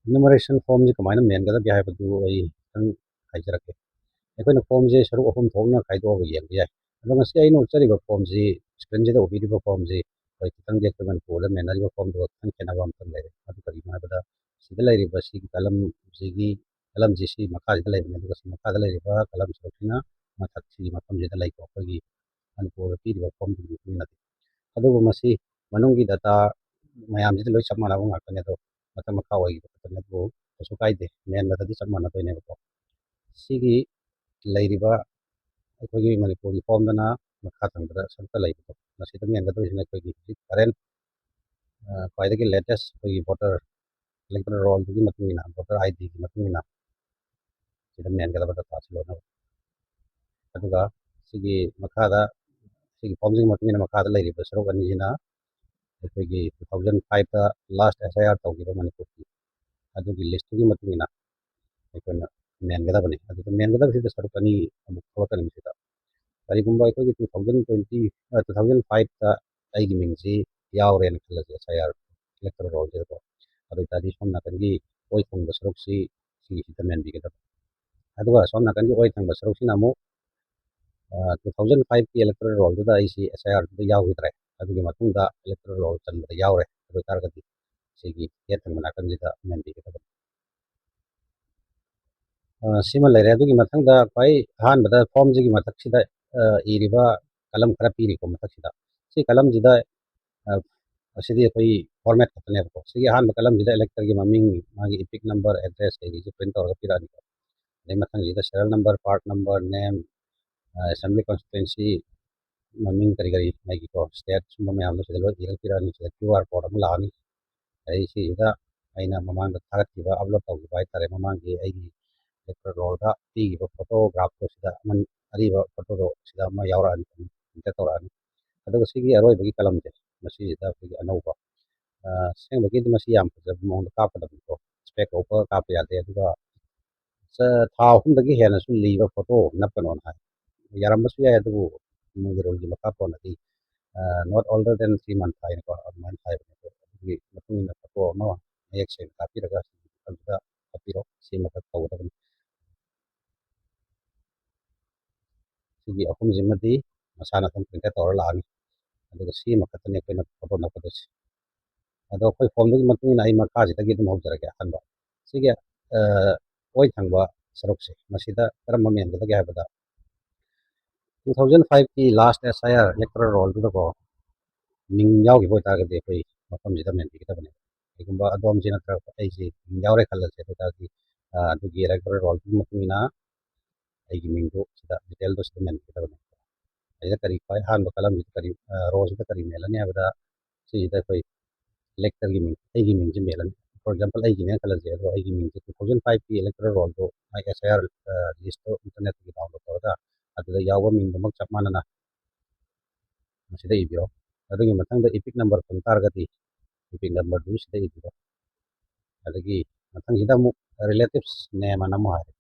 ꯏꯅꯨꯃꯔꯦꯁꯟ ꯐꯣꯔꯝꯁꯤ ꯀꯃꯥꯏꯅ ꯃꯦꯟꯒꯗꯒꯦ ꯍꯥꯏꯕꯗꯨ ꯑꯩ ꯈꯤꯇꯪ ꯍꯥꯏꯖꯔꯛꯀꯦ꯫ ꯑꯩꯈꯣꯏꯅ ꯐꯣꯔꯝꯁꯦ ꯁꯔꯨꯛ ꯑꯍꯨꯝ ꯊꯣꯛꯅ ꯈꯥꯏꯗꯣꯛꯑꯒ ꯌꯦꯡꯕ ꯌꯥꯏ꯫ ꯑꯗꯣ ꯉꯁꯤ ꯑꯩꯅ ꯎꯠꯆꯔꯤꯕ ꯐꯣꯔꯝꯁꯤ ꯁ꯭ꯀ꯭ꯔꯤꯟꯁꯤꯗ ꯎꯕꯤꯔꯤꯕ ꯐꯣꯔꯝꯁꯤ ꯑꯩꯈꯣꯏ ꯈꯤꯇꯪꯗꯤ ꯑꯩꯈꯣꯏ ꯃꯅꯤꯄꯨꯔꯗ ꯃꯦꯟꯅꯔꯤꯕ ꯐꯣꯔꯝꯗꯨꯒ ꯈꯤꯇꯪ ꯈꯦꯠꯅꯕ ꯑꯃꯇꯪ ꯂꯩꯔꯦ꯫ ꯑꯗꯨ ꯀꯔꯤꯅꯣ ꯍꯥꯏꯕꯗ ꯁꯤꯗ ꯂꯩꯔꯤꯕ ꯁꯤꯒꯤ ꯀꯂꯝꯁꯤ ꯁꯤ ꯃꯈꯥꯁꯤꯗ ꯂꯩꯕꯅꯤ, ꯑꯗꯨꯒ ꯁꯤ ꯃꯈꯥꯗ ꯂꯩꯔꯤꯕ ꯀꯂꯝ ꯁꯔꯨꯛꯁꯤꯅ ꯃꯊꯛ ꯁꯤꯒꯤ ꯃꯐꯝꯁꯤꯗ ꯂꯩꯀꯣ ꯑꯩꯈꯣꯏꯒꯤ ꯃꯅꯤꯄꯨꯔꯗ ꯄꯤꯔꯤꯕ ꯐꯣꯔꯝꯗꯨꯒꯤ ꯃꯇꯨꯡ ꯏꯟꯅꯗꯤ꯫ ꯑꯗꯨꯕꯨ ꯃꯁꯤ ꯃꯅꯨꯡꯒꯤ ꯗꯇꯥ ꯃꯌꯥꯝꯁꯤꯗꯤ ꯂꯣꯏ ꯆꯞ ꯃꯥꯟꯅꯕ ꯉꯥꯛꯇꯅꯤ, ꯑꯗꯣ ꯃꯊꯛ ꯃꯈꯥ ꯑꯣꯏꯈꯤꯕ ꯈꯛꯇꯅꯤ, ꯑꯗꯨꯕꯨ ꯀꯩꯁꯨ ꯀꯥꯏꯗꯦ, ꯃꯦꯟꯕꯗꯗꯤ ꯆꯞ ꯃꯥꯟꯅꯗꯣꯏꯅꯦꯕꯀꯣ꯫ ꯁꯤꯒꯤ ꯂꯩꯔꯤꯕ ꯑꯩꯈꯣꯏꯒꯤ ꯃꯅꯤꯄꯨꯔꯒꯤ ꯐꯣꯔꯝꯗꯅ ꯃꯈꯥ ꯊꯪꯕꯗ ꯁꯔꯨꯛꯇ ꯂꯩꯕꯗꯣ ꯃꯁꯤꯗ ꯃꯦꯟꯒꯗꯧꯔꯤꯁꯤꯅ ꯑꯩꯈꯣꯏꯒꯤ ꯍꯧꯖꯤꯛ ꯀꯔꯦꯟ ꯈ꯭ꯋꯥꯏꯗꯒꯤ ꯂꯦꯇꯦꯁ ꯑꯩꯈꯣꯏꯒꯤ ꯚꯣꯇꯔ ꯏꯂꯦꯛꯇꯣꯔꯦꯜ ꯔꯣꯜꯗꯨꯒꯤ ꯃꯇꯨꯡ ꯏꯟꯅ ꯚꯣꯇꯔ ꯑꯥꯏ ꯗꯤꯒꯤ ꯃꯇꯨꯡ ꯏꯟꯅ ꯁꯤꯗ ꯃꯦꯟꯒꯗꯕ ꯗꯇꯥꯁꯤ ꯂꯣꯏꯅꯃꯛ, ꯑꯗꯨꯒ ꯁꯤꯒꯤ ꯃꯈꯥꯗ ꯁꯤꯒꯤ ꯐꯣꯔꯝꯁꯤꯒꯤ ꯃꯇꯨꯡ ꯏꯟꯅ ꯃꯈꯥꯗ ꯂꯩꯔꯤꯕ ꯁꯔꯨꯛ ꯑꯅꯤꯁꯤꯅ ꯑꯩꯈꯣꯏꯒꯤ 2005ꯗ ꯂꯥꯁ SIR ꯇꯧꯈꯤꯕ ꯃꯅꯤꯄꯨꯔꯒꯤ ꯑꯗꯨꯒꯤ ꯂꯤꯁꯇꯨꯒꯤꯃꯇꯨꯡ ꯏꯟꯅ ꯑꯩꯈꯣꯏꯅ ꯃꯦꯟꯒꯗꯕꯅꯤ꯫ ꯑꯗꯨꯗ ꯃꯦꯟꯒꯗꯕꯁꯤꯗ ꯁꯔꯨꯛ ꯑꯅꯤ ꯑꯃꯨꯛ ꯊꯣꯛꯂꯛꯀꯅꯤ ꯃꯁꯤꯗ꯫ ꯀꯔꯤꯒꯨꯝꯕ ꯑꯩꯈꯣꯏꯒꯤ 2005ꯗ ꯑꯩꯒꯤ ꯃꯤꯡꯁꯤ ꯌꯥꯎꯔꯦꯅ ꯈꯜꯂꯁꯦ SIR ꯏꯂꯦꯛꯇꯣꯔꯦꯜ ꯔꯣꯜꯁꯤꯗꯀꯣ, ꯑꯗꯨ ꯑꯣꯏꯇꯥꯔꯗꯤ ꯁꯣꯝ ꯅꯥꯀꯟꯒꯤ ꯑꯣꯏ ꯊꯪꯕ ꯁꯔꯨꯛꯁꯤ ꯁꯤꯒꯤꯁꯤꯗ ꯃꯦꯟꯕꯤꯒꯗꯕ, ꯑꯗꯨꯒ ꯁꯣꯝ ꯅꯥꯀꯟꯒꯤ ꯑꯣꯏ ꯊꯪꯕ ꯁꯔꯨꯛꯁꯤꯅ ꯑꯃꯨꯛ 2005ꯒꯤ 이렉ꯇꯣꯔꯦꯜ ꯔꯣꯜꯗꯨꯗ ꯑꯩꯁꯤ SIRꯗꯨꯗ ꯌꯥꯎꯈꯤꯗ꯭ꯔꯦ, ꯑꯗꯨꯒꯤ ꯃꯇꯨꯡꯗ 이렉ꯇꯣꯔꯦꯜ ꯔꯣꯜ ꯆꯟꯕꯗ ꯌꯥꯎꯔꯦ, ꯑꯗꯨ ꯑꯣꯏꯇꯥꯔꯒꯗꯤ ꯁꯤꯒꯤ ꯌꯦꯠ ꯊꯪꯕ ꯅꯥꯀꯟꯁꯤꯗ ꯃꯦꯟꯕꯤꯒꯗꯕꯅꯤ꯫ ꯁꯤꯃ ꯂꯩꯔꯦ꯫ ꯑꯗꯨꯒꯤ ꯃꯊꯪꯗ ꯈ꯭ꯋꯥꯏ ꯑꯍꯥꯟꯕꯗ ꯐꯣꯔꯝꯁꯤꯒꯤ ꯃꯊꯛꯁꯤꯗ ꯏꯔꯤꯕ ꯀꯂꯝ ꯈꯔ ꯄꯤꯔꯤꯀꯣ ꯃꯊꯛꯁꯤꯗ, ꯁꯤ ꯀꯂꯝꯁꯤꯗ ꯑꯁꯤꯗꯤ ꯑꯩꯈꯣꯏ ꯐꯣꯔꯃꯦꯠ ꯈꯛꯇꯅꯦꯕꯀꯣ꯫ ꯁꯤꯒꯤ ꯑꯍꯥꯟꯕ ꯀꯂꯝꯁꯤꯗ ꯏꯂꯦꯛꯇꯔꯒꯤ ꯃꯃꯤꯡ, ꯃꯥꯒꯤ ꯏꯄꯤꯛ ꯅꯝꯕꯔ, ꯑꯦꯗ꯭ꯔꯦꯁ ꯀꯩꯀꯩꯁꯤ ꯄ꯭ꯔꯤꯟ ꯇꯧꯔꯒ ꯄꯤꯔꯛꯑꯅꯤꯀꯣ꯫ ꯑꯗꯩ ꯃꯊꯪꯁꯤꯗ serial number, part number, name, assembly constituency ꯃꯃꯤꯡ ꯀꯔꯤ ꯀꯔꯤ ꯂꯩꯀꯣ, ꯁ꯭ꯇꯦꯠ ꯁꯨꯝꯕ ꯃꯌꯥꯝꯗꯣ ꯁꯤꯗ ꯂꯣꯏ ꯏꯔꯒ ꯄꯤꯔꯛꯑꯅꯤ꯫ ꯁꯤꯗ QR ꯀꯣꯗ ꯑꯃ ꯂꯥꯛꯑꯅꯤ, ꯑꯗꯩ ꯁꯤꯁꯤꯗ ꯑꯩꯅ ꯃꯃꯥꯡꯗ ꯊꯥꯒꯠꯈꯤꯕ ꯑꯞꯂꯣꯗ ꯇꯧꯈꯤꯕ ꯍꯥꯏꯇꯥꯔꯦ ꯃꯃꯥꯡꯒꯤ ꯑꯩꯒꯤ 이렉ꯇꯣꯔꯦꯜ ꯔꯣꯜꯗ ꯄꯤꯈꯤꯕ ꯐꯣꯇꯣꯒ꯭ꯔꯥꯐꯇꯣ ꯁꯤꯗ ꯑꯔꯤꯕ ꯐꯣꯇꯣꯗꯣ ꯁꯤꯗ ꯑꯃ ꯌꯥꯎꯔꯛꯑꯅꯤ, ꯄ꯭ꯔꯤꯟꯇꯦꯠ ꯇꯧꯔꯛꯑꯅꯤ꯫ ꯑꯗꯨꯒ ꯁꯤꯒꯤ ꯑꯔꯣꯏꯕꯒꯤ ꯀꯂꯝꯁꯦ ꯃꯁꯤꯁꯤꯗ ꯑꯩꯈꯣꯏꯒꯤ ꯑꯅꯧꯕ, ꯑꯁꯦꯡꯕꯒꯤꯗꯤ ꯃꯁꯤ ꯌꯥꯝ ꯐꯖꯕ ꯃꯑꯣꯡꯗ ꯀꯥꯞꯀꯗꯕꯅꯤꯀꯣ, ꯏꯁꯄꯦꯛ ꯎꯞꯄꯒ ꯀꯥꯞꯄ ꯌꯥꯗꯦ, ꯑꯗꯨꯒ ꯊꯥ ꯑꯍꯨꯝꯗꯒꯤ ꯍꯦꯟꯅꯁꯨ ꯂꯤꯕ ꯐꯣꯇꯣ ꯅꯞꯀꯅꯣꯅ ꯍꯥꯏ꯫ ꯌꯥꯔꯝꯕꯁꯨ ꯌꯥꯏ, ꯑꯗꯨꯕꯨ ꯃꯣꯏꯒꯤ ꯔꯨꯜꯒꯤ ꯃꯈꯥ ꯄꯣꯟꯅꯗꯤ ꯅꯣꯠ ꯑꯣꯜꯗꯔ ꯗꯦꯟ 3 months ꯍꯥꯏꯅꯀꯣ, ꯑꯗꯨꯃꯥꯏꯅ ꯍꯥꯏꯕꯅꯦ꯫ ꯑꯗꯨꯒꯤ ꯃꯇꯨꯡ ꯏꯟꯅ ꯐꯣꯇꯣ ꯑꯃ ꯃꯌꯦꯛ ꯁꯦꯡꯅ ꯀꯥꯞꯄꯤꯔꯒ ꯑꯗꯨꯗ ꯍꯥꯞꯄꯤꯔꯣ, ꯁꯤ ꯃꯊꯛ ꯇꯧꯒꯗꯕꯅꯤ꯫ ꯁꯤꯒꯤ ꯑꯍꯨꯝꯁꯤꯃꯗꯤ ꯃꯁꯥꯅ ꯑꯗꯨꯝ ꯄ꯭ꯔꯤꯟꯇꯦꯠ ꯇꯧꯔ ꯂꯥꯛꯑꯅꯤ, ꯑꯗꯨꯒ ꯁꯤ ꯑꯃꯈꯛꯇꯅꯤ ꯑꯩꯈꯣꯏꯅ ꯐꯣꯇꯣ ꯅꯞꯀꯗꯣꯏꯁꯤ꯫ ꯑꯗꯣ ꯑꯩꯈꯣꯏ ꯐꯣꯔꯝꯗꯨꯒꯤ ꯃꯇꯨꯡ ꯏꯟꯅ ꯑꯩ ꯃꯈꯥꯁꯤꯗꯒꯤ ꯑꯗꯨꯝ ꯍꯧꯖꯔꯒꯦ꯫ ꯑꯍꯥꯟꯕ ꯁꯤꯒꯤ ꯑꯣꯏ ꯊꯪꯕ ꯁꯔꯨꯛꯁꯦ ꯃꯁꯤꯗ ꯀꯔꯝꯕ ꯃꯦꯟꯒꯗꯒꯦ ꯍꯥꯏꯕꯗ 2005ꯒꯤ ꯂꯥꯁ SIR 이렉ꯇꯣꯔꯦꯜ ꯔꯣꯜꯗꯨꯗꯀꯣ ꯃꯤꯡ ꯌꯥꯎꯈꯤꯕ ꯑꯣꯏꯇꯥꯔꯒꯗꯤ ꯑꯩꯈꯣꯏ ꯃꯐꯝꯁꯤꯗ ꯃꯦꯟꯕꯤꯒꯗꯕꯅꯦ꯫ ꯀꯩꯒꯨꯝꯕ ꯑꯗꯣꯝꯁꯤ ꯅꯠꯇ꯭ꯔꯒ ꯑꯩꯁꯤ ꯃꯤꯡ ꯌꯥꯎꯔꯦ ꯈꯜꯂꯁꯦ, ꯑꯗꯨ ꯑꯣꯏꯇꯥꯔꯗꯤ ꯑꯗꯨꯒꯤ 이렉ꯇꯣꯔꯦꯜ ꯔꯣꯜꯗꯨꯒꯤ ꯃꯇꯨꯡ ꯏꯟꯅ ꯑꯩꯒꯤ ꯃꯤꯡꯗꯨ ꯁꯤꯗ ꯗꯤꯇꯦꯜꯗꯣ ꯁꯤꯗ ꯃꯦꯟꯕꯤꯒꯗꯕꯅꯦ꯫ ꯑꯁꯤꯗ ꯀꯔꯤ ꯈ꯭ꯋꯥꯏ ꯑꯍꯥꯟꯕ ꯀꯂꯝꯁꯤꯗ ꯀꯔꯤ ꯔꯣꯁꯤꯗ ꯀꯔꯤ ꯃꯦꯜꯂꯅꯤ ꯍꯥꯏꯕꯗ ꯁꯤꯁꯤꯗ ꯑꯩꯈꯣꯏ इलेक्टरꯒꯤ ꯃꯤꯡ, ꯑꯩꯒꯤ ꯃꯤꯡꯁꯤ ꯃꯦꯜꯂꯅꯤ꯫ ꯐꯣꯔ ꯑꯦꯛꯖꯥꯝꯄꯜ ꯑꯩꯒꯤꯅꯦꯅ ꯈꯜꯂꯁꯦ, ꯑꯗꯣ ꯑꯩꯒꯤ ꯃꯤꯡꯁꯦ 2005ꯒꯤ 이렉ꯇꯣꯔꯦꯜ ꯔꯣꯜꯗꯣ ꯃꯥꯒꯤ SIR ꯂꯤꯁꯇꯣ ꯏꯟꯇꯔꯅꯦꯠꯇꯒꯤ ꯗꯥꯎꯟꯂꯣꯗ ꯇꯧꯔꯒ ꯑꯗꯨꯗ ꯌꯥꯎꯕ ꯃꯤꯡꯗꯨꯃꯛ ꯆꯞ ꯃꯥꯟꯅꯅ ꯃꯁꯤꯗ ꯏꯕꯤꯔꯣ꯫ ꯑꯗꯨꯒꯤ ꯃꯊꯪꯗ ꯏꯄꯤꯛ ꯅꯝꯕꯔ ꯐꯪ ꯇꯥꯔꯒꯗꯤ ꯏꯄꯤꯛ ꯅꯝꯕꯔꯗꯨ ꯁꯤꯗ ꯏꯕꯤꯔꯣ꯫ ꯑꯗꯒꯤ ꯃꯊꯪꯁꯤꯗ ꯑꯃꯨꯛ ꯔꯤꯂꯦꯇꯤꯚꯁ ꯅꯦꯝ ꯑꯅ ꯑꯃꯨꯛ ꯍꯥꯏꯔꯦ꯫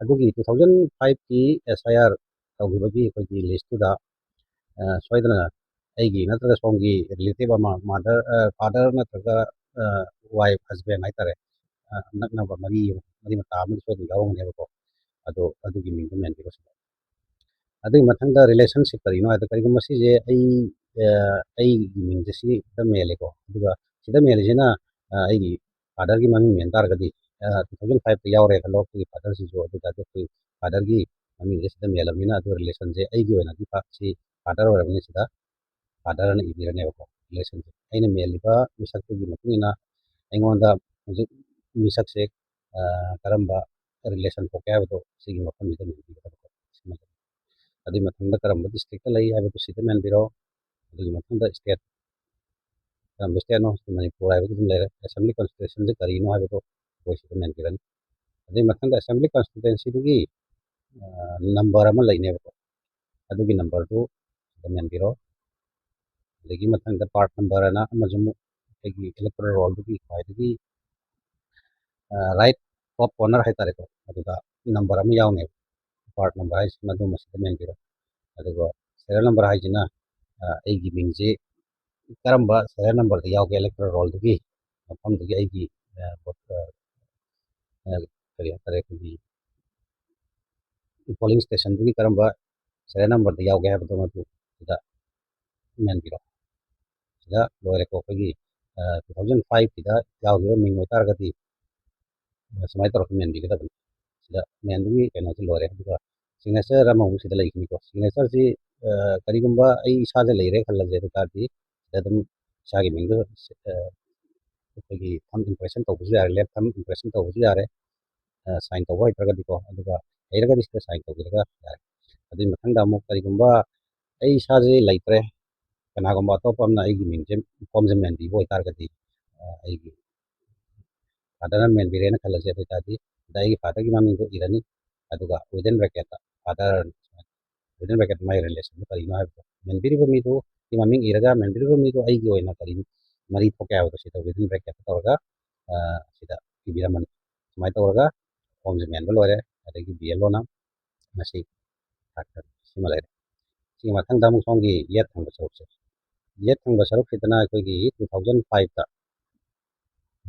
ꯑꯗꯨꯒꯤ 2005ꯒꯤ SIR ꯇꯧꯈꯤꯕꯒꯤ ꯑꯩꯈꯣꯏꯒꯤ ꯂꯤꯁꯇꯨꯗ ꯁꯣꯏꯗꯅ ꯑꯩꯒꯤ ꯅꯠꯇ꯭ꯔꯒ ꯁꯣꯝꯒꯤ ꯔꯤꯂꯦꯇꯤꯚ ꯑꯃ ꯐꯥꯗꯔ ꯅꯠꯇ꯭ꯔꯒ ꯋꯥꯏꯐ, ꯍꯁꯕꯦꯟ ꯍꯥꯏꯇꯥꯔꯦ, ꯅꯛꯅꯕ ꯃꯔꯤ ꯃꯇꯥ ꯑꯃꯗꯤ ꯁꯣꯏꯗꯅ ꯌꯥꯎꯔꯝꯒꯅꯦꯕꯀꯣ, ꯑꯗꯣ ꯑꯗꯨꯒꯤ ꯃꯤꯡꯗꯨ ꯃꯦꯟꯕꯤꯔꯣ ꯁꯤꯗ꯫ ꯑꯗꯨꯒꯤ ꯃꯊꯪꯗ ꯔꯤꯂꯦꯁꯟꯁꯤꯞ ꯀꯔꯤꯅꯣ ꯍꯥꯏꯕꯗ ꯀꯔꯤꯒꯨꯝꯕ ꯁꯤꯁꯦ ꯑꯩꯒꯤ ꯃꯤꯡꯁꯦ ꯁꯤꯗ ꯃꯦꯜꯂꯦꯀꯣ, ꯑꯗꯨꯒ ꯁꯤꯗ ꯃꯦꯜꯂꯤꯁꯤꯅ ꯑꯩꯒꯤ ꯐꯥꯗꯔꯒꯤ ꯃꯃꯤꯡ ꯃꯦꯟ ꯇꯥꯔꯒꯗꯤ 2005ꯗ ꯌꯥꯎꯔꯦ ꯈꯜꯂꯣ ꯑꯩꯈꯣꯏꯒꯤ ꯐꯥꯗꯔꯁꯤꯁꯨ, ꯑꯗꯨ ꯑꯣꯏꯇꯥꯔꯗꯤ ꯑꯩꯈꯣꯏ ꯐꯥꯗꯔꯒꯤ ꯃꯃꯤꯡꯁꯦ ꯁꯤꯗ ꯃꯦꯜꯂꯕꯅꯤꯅ ꯑꯗꯨ ꯔꯤꯂꯦꯁꯟꯁꯦ ꯑꯩꯒꯤ ꯑꯣꯏꯅꯗꯤ ꯁꯤ ꯐꯥꯗꯔ ꯑꯣꯏꯔꯕꯅꯤ, ꯁꯤꯗ ꯐꯥꯗꯔꯅ ꯏꯕꯤꯔꯅꯦꯕꯀꯣ ꯔꯤꯂꯦꯁꯟꯁꯦ꯫ ꯑꯩꯅ ꯃꯦꯜꯂꯤꯕ ꯃꯤꯁꯛꯇꯨꯒꯤ ꯃꯇꯨꯡ ꯏꯟꯅ ꯑꯩꯉꯣꯟꯗ ꯍꯧꯖꯤꯛ ꯃꯤꯁꯛꯁꯦ ꯀꯔꯝꯕ ꯔꯤꯂꯦꯁꯟ ꯊꯣꯛꯀꯦ ꯍꯥꯏꯕꯗꯣ ꯁꯤꯒꯤ ꯃꯐꯝꯁꯤꯗ ꯃꯦꯟꯕꯤꯒꯗꯕꯀꯣ꯫ ꯑꯗꯨꯒꯤ ꯃꯊꯪꯗ ꯀꯔꯝꯕ ꯗꯤꯁꯇ꯭ꯔꯤꯛꯇ ꯂꯩ ꯍꯥꯏꯕꯗꯨ ꯁꯤꯗ ꯃꯦꯟꯕꯤꯔꯣ꯫ ꯑꯗꯨꯒꯤ ꯃꯊꯪꯗ ꯁ꯭ꯇꯦꯠ, ꯀꯔꯝꯕ ꯁ꯭ꯇꯦꯠꯅꯣ, ꯃꯅꯤꯄꯨꯔ ꯍꯥꯏꯕꯗꯨ ꯑꯗꯨꯝ ꯂꯩꯔꯦ꯫ ꯑꯦꯁꯦꯝꯕ꯭ꯂꯤ ꯀꯟꯁꯇꯤꯇ꯭ꯌꯨꯁꯟꯁꯦ ꯀꯔꯤꯅꯣ ꯍꯥꯏꯕꯗꯣ ꯑꯩꯈꯣꯏ ꯁꯤꯗ ꯃꯦꯟꯕꯤꯔꯅꯤ꯫ ꯑꯗꯨꯒꯤ ꯃꯊꯪꯗ ꯑꯦꯁꯦꯝꯕ꯭ꯂꯤ ꯀꯟꯁꯇꯤꯇ꯭ꯌꯨꯟꯁꯤꯗꯨꯒꯤ ꯅꯝꯕꯔ ꯑꯃ ꯂꯩꯅꯦꯕꯀꯣ, ꯑꯗꯨꯒꯤ ꯅꯝꯕꯔꯗꯨ ꯁꯤꯗ ꯃꯦꯟꯕꯤꯔꯣ꯫ ꯑꯗꯒꯤ ꯃꯊꯪꯗ ꯄꯥꯔꯠ ꯅꯝꯕꯔ ꯑꯅ ꯑꯃꯁꯨ ꯑꯃꯨꯛ ꯑꯩꯒꯤ 이렉ꯇꯣꯔꯦꯜ ꯔꯣꯜꯗꯨꯒꯤ ꯈ꯭ꯋꯥꯏꯗꯒꯤ ꯔꯥꯏꯠ ꯇꯣꯞ ꯀꯣꯔꯅꯔ ꯍꯥꯏꯇꯥꯔꯦꯀꯣ, ꯑꯗꯨꯗ ꯅꯝꯕꯔ ꯑꯃ ꯌꯥꯎꯅꯦꯕ, ꯄꯥꯔꯠ ꯅꯝꯕꯔ ꯍꯥꯏꯁꯤ ꯃꯗꯨ ꯃꯁꯤꯗ ꯃꯦꯟꯕꯤꯔꯣ꯫ ꯑꯗꯨꯒ ꯁꯦꯔꯤꯌꯦꯜ ꯅꯝꯕꯔ ꯍꯥꯏꯁꯤꯅ ꯑꯩꯒꯤ ꯃꯤꯡꯁꯤ ꯀꯔꯝꯕ ꯁꯦꯔꯤꯌꯦꯜ ꯅꯝꯕꯔꯗ ꯌꯥꯎꯒꯦ 이렉ꯇꯣꯔꯦꯜ ꯔꯣꯜꯗꯨꯒꯤ ꯃꯐꯝꯗꯨꯒꯤ ꯑꯩꯒꯤ ꯀꯔꯤ ꯍꯥꯏꯇꯥꯔꯦ ꯑꯩꯈꯣꯏꯒꯤ ꯄꯣꯂꯤꯡ ꯁ꯭ꯇꯦꯁꯟꯗꯨꯒꯤ ꯀꯔꯝꯕ ꯁꯦꯔꯤꯌꯦꯜ ꯅꯝꯕꯔꯗ ꯌꯥꯎꯒꯦ ꯍꯥꯏꯕꯗꯣ ꯃꯗꯨ ꯁꯤꯗ ꯃꯦꯟꯕꯤꯔꯣ ꯁꯤꯗ ꯂꯣꯏꯔꯦꯀꯣ ꯑꯩꯈꯣꯏꯒꯤ 2005ꯀꯤꯗ ꯌꯥꯎꯈꯤꯕ ꯃꯤꯡ ꯑꯣꯏꯇꯥꯔꯒꯗꯤ ꯁꯨꯃꯥꯏꯅ ꯇꯧꯔꯒ ꯃꯦꯟꯕꯤꯒꯗꯕꯅꯤ ꯁꯤꯗ ꯃꯦꯟꯕꯒꯤ ꯀꯩꯅꯣꯁꯤ ꯂꯣꯏꯔꯦ ꯑꯗꯨꯒ ꯁꯤꯒꯅꯦꯆꯔ ꯑꯃꯃꯨꯛ ꯁꯤꯗ ꯂꯩꯒꯅꯤꯀꯣ ꯁꯤꯒꯅꯦꯆꯔꯁꯤ ꯀꯔꯤꯒꯨꯝꯕ ꯑꯩ ꯏꯁꯥꯗ ꯂꯩꯔꯦ ꯈꯜꯂꯁꯦ ꯑꯗꯨ ꯇꯥꯔꯗꯤ ꯁꯤꯗ ꯑꯗꯨꯝ ꯏꯁꯥꯒꯤ ꯃꯤꯡꯗꯨ ꯑꯩꯈꯣꯏꯒꯤ ꯊꯝ ꯏꯝꯄ꯭ꯔꯦꯁꯟ ꯇꯧꯕꯁꯨ ꯌꯥꯔꯦ ꯂꯦꯐ ꯊꯝ ꯏꯝꯄ꯭ꯔꯦꯁꯟ ꯇꯧꯕꯁꯨ ꯌꯥꯔꯦ ꯁꯥꯏꯟ ꯇꯧꯕ ꯍꯩꯇ꯭ꯔꯒꯗꯤꯀꯣ ꯑꯗꯨꯒ ꯍꯩꯔꯒꯗꯤ ꯁꯤꯗ ꯁꯥꯏꯟ ꯇꯧꯕꯤꯔꯒ ꯌꯥꯔꯦ ꯑꯗꯨꯒꯤ ꯃꯊꯪꯗ ꯑꯃꯨꯛ ꯀꯔꯤꯒꯨꯝꯕ ꯑꯩ ꯏꯁꯥꯁꯦ ꯂꯩꯇ꯭ꯔꯦ ꯀꯅꯥꯒꯨꯝꯕ ꯑꯇꯣꯞꯄ ꯑꯃꯅ ꯑꯩꯒꯤ ꯃꯤꯡꯁꯦ ꯐꯣꯝꯁꯦ ꯃꯦꯟꯕꯤꯕ ꯑꯣꯏꯇꯥꯔꯒꯗꯤ ꯑꯩꯒꯤ ꯐꯥꯗꯔꯅ ꯃꯦꯟꯕꯤꯔꯦꯅ ꯈꯜꯂꯁꯦ ꯑꯗꯨ ꯑꯣꯏꯇꯥꯔꯗꯤ ꯁꯤꯗ ꯑꯩꯒꯤ ꯐꯥꯗꯔꯒꯤ ꯃꯃꯤꯡꯗꯣ ꯏꯔꯅꯤ ꯑꯗꯨꯒ ꯋꯤꯗꯤꯟ ꯕ꯭ꯔꯦꯀꯦꯠꯇ ꯐꯥꯗꯔ ꯋꯤꯗꯤꯟ ꯕ꯭ꯔꯦꯀꯦꯠ ꯃꯥꯒꯤ ꯔꯤꯂꯦꯁꯟꯗꯨ ꯀꯔꯤꯅꯣ ꯍꯥꯏꯕꯗꯣ ꯃꯦꯟꯕꯤꯔꯤꯕ ꯃꯤꯗꯨꯒꯤ ꯃꯃꯤꯡ ꯏꯔꯒ ꯃꯦꯟꯕꯤꯔꯤꯕ ꯃꯤꯗꯨ ꯑꯩꯒꯤ ꯑꯣꯏꯅ ꯀꯔꯤ ꯃꯔꯤ ꯊꯣꯛꯀꯦ ꯍꯥꯏꯕꯗꯣ ꯁꯤꯗ ꯋꯤꯗꯤꯟ ꯕ꯭ꯔꯦꯀꯦꯠꯇ ꯇꯧꯔꯒ ꯁꯤꯗ ꯏꯕꯤꯔꯝꯃꯅꯤ ꯁꯨꯃꯥꯏꯅ ꯇꯧꯔꯒ ꯐꯣꯝꯁꯦ ꯃꯦꯟꯕ ꯂꯣꯏꯔꯦ ꯑꯗꯒꯤ ꯕꯤ ꯑꯦꯜ ꯑꯣꯅ ꯃꯁꯤ ꯁꯤꯃ ꯂꯩꯔꯦ ꯁꯤꯒꯤ ꯃꯊꯪꯗ ꯑꯃꯨꯛ ꯁꯣꯝꯒꯤ ꯌꯦꯠ ꯊꯪꯕ ꯁꯔꯨꯛꯁꯦ ꯌꯦꯠ ꯊꯪꯕ ꯁꯔꯨꯛꯁꯤꯗꯅ ꯑꯩꯈꯣꯏꯒꯤ 2005ꯇ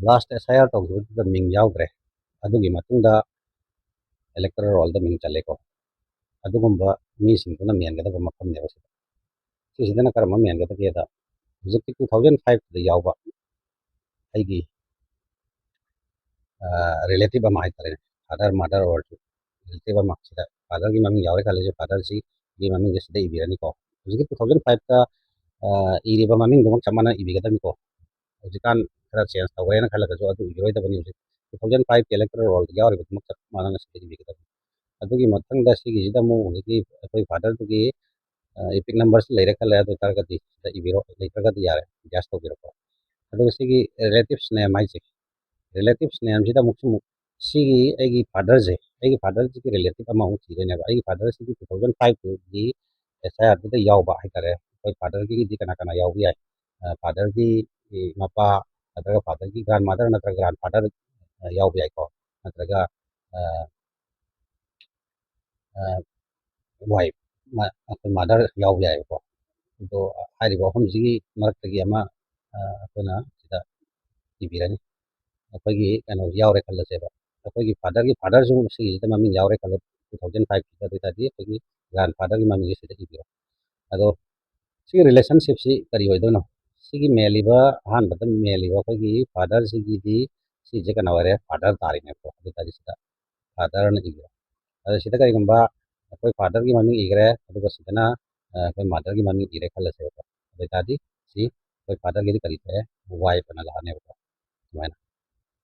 ꯂꯥꯁꯇ ꯑꯦꯁ ꯑꯥꯏ ꯑꯥꯔ ꯇꯧꯈꯤꯕꯗꯨꯗ ꯃꯤꯡ ꯌꯥꯎꯗ꯭ꯔꯦ ꯑꯗꯨꯒꯤ ꯃꯇꯨꯡꯗ ꯏꯂꯦꯛꯇꯣꯔꯦꯜ ꯔꯣꯜꯗ ꯃꯤꯡ ꯆꯜꯂꯦꯀꯣ ꯑꯗꯨꯒꯨꯝꯕ ꯃꯤꯁꯤꯡꯗꯨꯅ ꯃꯦꯟꯒꯗꯕ ꯃꯐꯝꯅꯦꯕ ꯁꯤꯗ ꯁꯤꯁꯤꯗꯅ ꯀꯔꯝꯕ ꯃꯦꯟꯒꯗꯒꯦꯗ ꯍꯧꯖꯤꯛꯀꯤ 2005ꯗ ꯌꯥꯎꯕ ꯑꯩꯒꯤ ꯔꯤꯂꯦꯇꯤꯞ ꯑꯃ ꯍꯥꯏꯇꯥꯔꯦ ꯐꯥꯗꯔ ꯃꯥꯗꯔ ꯑꯣꯏꯔꯁꯨ ꯔꯤꯂꯦꯇꯤꯞ ꯑꯃ ꯁꯤꯗ ꯐꯥꯗꯔꯒꯤ ꯃꯃꯤꯡ ꯌꯥꯎꯔꯦ ꯈꯜꯂꯁꯤ ꯐꯥꯗꯔꯁꯤꯒꯤ ꯃꯃꯤꯡꯁꯦ ꯁꯤꯗ ꯏꯕꯤꯔꯅꯤꯀꯣ ꯍꯧꯖꯤꯛꯀꯤ 2005ꯇ ꯏꯔꯤꯕ ꯃꯃꯤꯡꯗꯨꯃꯛ ꯆꯞ ꯃꯥꯟꯅ ꯏꯕꯤꯒꯗꯕꯅꯤꯀꯣ ꯍꯧꯖꯤꯛꯀꯥꯟ ꯈꯔ ꯆꯦꯟꯖ ꯇꯧꯔꯦꯅ ꯈꯜꯂꯒꯁꯨ ꯑꯗꯨ ꯏꯔꯣꯏꯗꯕꯅꯤ ꯍꯧꯖꯤꯛ 2005ꯀꯤ ꯏꯂꯦꯛꯇꯣꯔꯦꯜ ꯔꯣꯜꯗ ꯌꯥꯎꯔꯤꯕꯗꯨꯃꯛ ꯆꯞ ꯃꯥꯟꯅꯅ ꯁꯤꯗ ꯏꯕꯤꯒꯗꯕꯅꯤ ꯑꯗꯨꯒꯤ ꯃꯊꯪꯗ ꯁꯤꯒꯤꯁꯤꯗ ꯑꯃꯨꯛ ꯍꯧꯖꯤꯛꯀꯤ ꯑꯩꯈꯣꯏ ꯐꯥꯗꯔꯗꯨꯒꯤ ꯏꯄꯤꯛ ꯅꯝꯕꯔꯁꯤ ꯂꯩꯔꯦ ꯈꯜꯂꯦ ꯑꯗꯨ ꯑꯣꯏꯇꯥꯔꯒꯗꯤ ꯁꯤꯗ ꯏꯕꯤꯔꯣ ꯂꯩꯇ꯭ꯔꯒꯗꯤ ꯌꯥꯔꯦ ꯒ꯭ꯌꯥꯁ ꯇꯧꯕꯤꯔꯣꯀꯣ ꯑꯗꯨꯒ ꯁꯤꯒꯤ ꯔꯤꯂꯦꯇꯤꯞꯁ ꯅꯦꯝ ꯍꯥꯏꯁꯦ ꯔꯤꯂꯦꯇꯤꯞꯁ ꯅꯦꯝꯁꯤꯗ ꯑꯃꯨꯛꯁꯨ ꯑꯃꯨꯛ ꯁꯤꯒꯤ ꯑꯩꯒꯤ ꯐꯥꯗꯔꯁꯦ ꯑꯩꯒꯤ ꯐꯥꯗꯔꯁꯤꯒꯤ ꯔꯤꯂꯦꯇꯤꯞ ꯑꯃ ꯑꯃꯨꯛ ꯊꯤꯗꯣꯏꯅꯦꯕ ꯑꯩꯒꯤ ꯐꯥꯗꯔꯁꯤꯒꯤ 2005ꯒꯤ ꯑꯦꯁ ꯑꯥꯏ ꯑꯥꯔꯗꯨꯗ ꯌꯥꯎꯕ ꯍꯥꯏꯇꯥꯔꯦ ꯑꯩꯈꯣꯏ ꯐꯥꯗꯔꯒꯤꯗꯤ ꯀꯅꯥ ꯀꯅꯥ ꯌꯥꯎꯕ ꯌꯥꯏ ꯐꯥꯗꯔꯒꯤ ꯃꯄꯥ ꯅꯠꯇ꯭ꯔꯒ ꯐꯥꯗꯔꯒꯤ ꯒ꯭ꯔꯥꯟ ꯃꯥꯗꯔ ꯅꯠꯇ꯭ꯔꯒ ꯒ꯭ꯔꯥꯟ ꯐꯥꯗꯔ ꯌꯥꯎꯕ ꯌꯥꯏꯀꯣ ꯅꯠꯇ꯭ꯔꯒ ꯋꯥꯏꯐ ꯑꯩꯈꯣꯏ ꯃꯥꯗꯔ ꯌꯥꯎꯕ ꯌꯥꯏꯕꯀꯣ ꯑꯗꯣ ꯍꯥꯏꯔꯤꯕ ꯑꯍꯨꯝꯁꯤꯒꯤ ꯃꯔꯛꯇꯒꯤ ꯑꯃ ꯑꯩꯈꯣꯏꯅ ꯁꯤꯗ ꯏꯕꯤꯔꯅꯤ ꯑꯩꯈꯣꯏꯒꯤ ꯀꯩꯅꯣꯁꯤ ꯌꯥꯎꯔꯦ ꯈꯜꯂꯁꯦꯕ ꯑꯩꯈꯣꯏꯒꯤ ꯐꯥꯗꯔꯒꯤ ꯐꯥꯗꯔꯁꯨ ꯁꯤꯒꯤꯁꯤꯗ ꯃꯃꯤꯡ ꯌꯥꯎꯔꯦ ꯈꯜꯂꯣ 2005ꯀꯤꯗ ꯑꯗꯨ ꯑꯣꯏꯇꯥꯔꯗꯤ ꯑꯩꯈꯣꯏꯒꯤ ꯒ꯭ꯔꯥꯟ ꯐꯥꯗꯔꯒꯤ ꯃꯃꯤꯡꯁꯦ ꯁꯤꯗ ꯏꯕꯤꯔꯣ ꯑꯗꯣ ꯁꯤꯒꯤ ꯔꯤꯂꯦꯁꯟꯁꯤꯞꯁꯤ ꯀꯔꯤ ꯑꯣꯏꯗꯣꯏꯅꯣ ꯁꯤꯒꯤ ꯃꯦꯜꯂꯤꯕ ꯑꯍꯥꯟꯕꯗ ꯃꯦꯜꯂꯤꯕ ꯑꯩꯈꯣꯏꯒꯤ ꯐꯥꯗꯔꯁꯤꯒꯤꯗꯤ ꯁꯤꯁꯦ ꯀꯩꯅꯣ ꯑꯣꯏꯔꯦ ꯐꯥꯗꯔ ꯇꯥꯔꯤꯅꯦꯕꯀꯣ ꯑꯗꯨ ꯑꯣꯏꯇꯥꯔꯗꯤ ꯁꯤꯗ ꯐꯥꯗꯔꯅ ꯏꯕꯤꯔꯣ ꯑꯗꯣ ꯁꯤꯗ ꯀꯔꯤꯒꯨꯝꯕ ꯑꯩꯈꯣꯏ ꯐꯥꯗꯔꯒꯤ ꯃꯃꯤꯡ ꯏꯈ꯭ꯔꯦ ꯑꯗꯨꯒ ꯁꯤꯗꯅ ꯑꯩꯈꯣꯏ ꯃꯥꯗꯔꯒꯤ ꯃꯃꯤꯡ ꯏꯔꯦ ꯈꯜꯂꯁꯦꯕꯀꯣ ꯑꯗꯨ ꯑꯣꯏꯇꯥꯔꯗꯤ ꯁꯤ ꯑꯩꯈꯣꯏ ꯐꯥꯗꯔꯒꯤꯗꯤ ꯀꯔꯤ ꯊꯣꯛꯑꯦ ꯋꯥꯏꯐ ꯑꯅ ꯂꯥꯛꯑꯅꯦꯕꯀꯣ ꯁꯨꯃꯥꯏꯅ